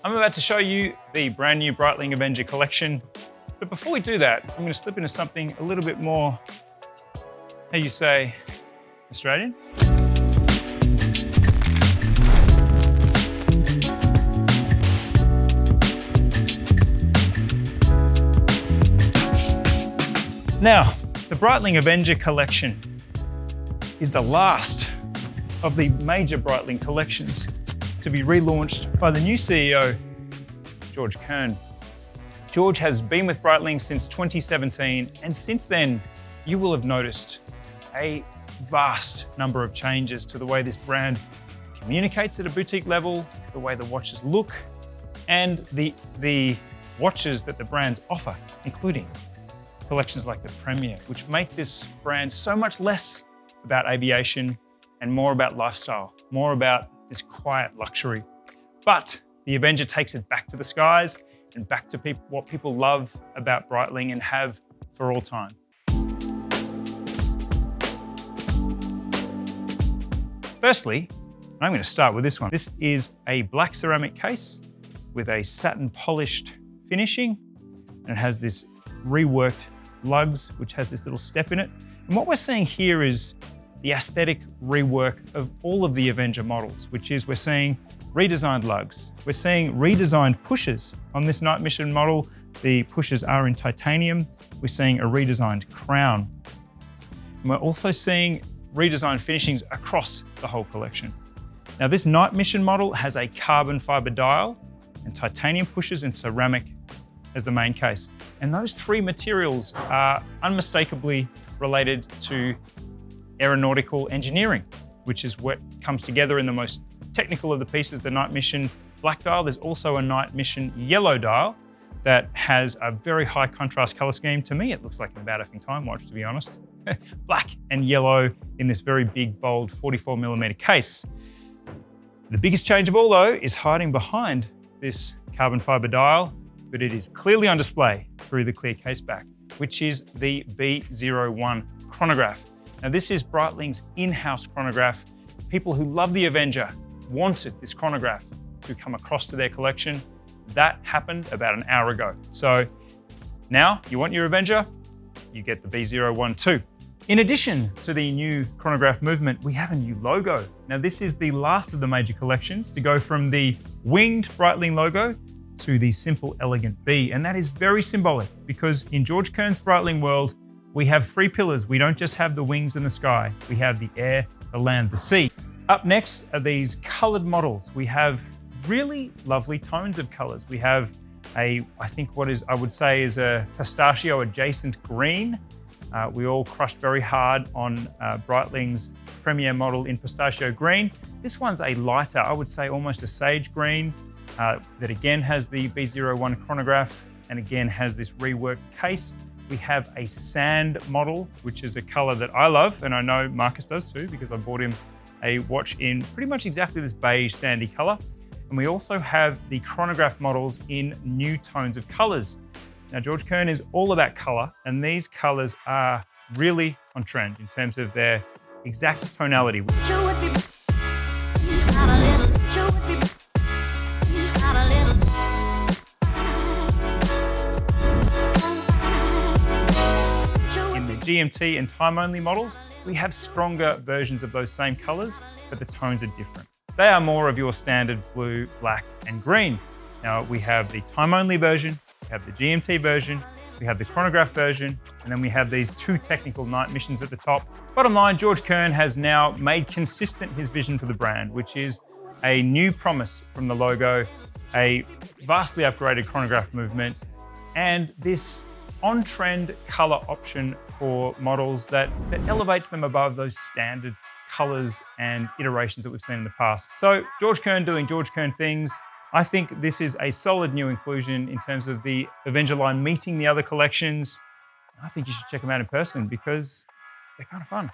I'm about to show you the brand new Breitling Avenger collection. But before we do that, I'm going to slip into something a little bit more, how you say, Australian. Now, the Breitling Avenger collection is the last of the major Breitling collections to be relaunched by the new CEO, George Kern. George has been with Breitlings since 2017, and since then, you will have noticed a vast number of changes to the way this brand communicates at a boutique level, the way the watches look, and the watches that the brands offer, including collections like the Premier, which make this brand so much less about aviation and more about lifestyle, more about this quiet luxury. But the Avenger takes it back to the skies and back to what people love about Breitling and have for all time. Firstly, I'm going to start with this one. This is a black ceramic case with a satin polished finishing, and it has this reworked lugs, which has this little step in it. And what we're seeing here is the aesthetic rework of all of the Avenger models, which is we're seeing redesigned lugs. We're seeing redesigned pushes. On this Night Mission model, the pushes are in titanium. We're seeing a redesigned crown. And we're also seeing redesigned finishings across the whole collection. Now, this Night Mission model has a carbon fiber dial and titanium pushes and ceramic as the main case. And those three materials are unmistakably related to aeronautical engineering, which is what comes together in the most technical of the pieces, the Night Mission black dial. There's also a Night Mission yellow dial that has a very high contrast color scheme. To me, it looks like an about effing time watch, to be honest. Black and yellow in this very big, bold 44mm case. The biggest change of all, though, is hiding behind this carbon fiber dial, but it is clearly on display through the clear case back, which is the B01 chronograph. Now, this is Breitling's in-house chronograph. People who love the Avenger wanted this chronograph to come across to their collection. That happened about an hour ago. So now you want your Avenger, you get the B01 too. In addition to the new chronograph movement, we have a new logo. Now, this is the last of the major collections to go from the winged Breitling logo to the simple, elegant B. And that is very symbolic because in George Kern's Breitling world, we have three pillars. We don't just have the wings and the sky. We have the air, the land, the sea. Up next are these colored models. We have really lovely tones of colors. We have I think I would say is a pistachio adjacent green. We all crushed very hard on Breitling's Premier model in pistachio green. This one's a lighter, I would say almost a sage green, that again has the B01 chronograph and again has this reworked case. We have a sand model, which is a color that I love, and I know Marcus does too, because I bought him a watch in pretty much exactly this beige sandy color. And we also have the chronograph models in new tones of colors. Now, George Kern is all about color, and these colors are really on trend in terms of their exact tonality. GMT and time-only models, we have stronger versions of those same colors, but the tones are different. They are more of your standard blue, black, and green. Now, we have the time-only version, we have the GMT version, we have the chronograph version, and then we have these two technical Night Missions at the top. Bottom line, George Kern has now made consistent his vision for the brand, which is a new promise from the logo, a vastly upgraded chronograph movement, and this on-trend color option for models that elevates them above those standard colors and iterations that we've seen in the past. So George Kern doing George Kern things. I think this is a solid new inclusion in terms of the Avenger line meeting the other collections. I think you should check them out in person because they're kind of fun.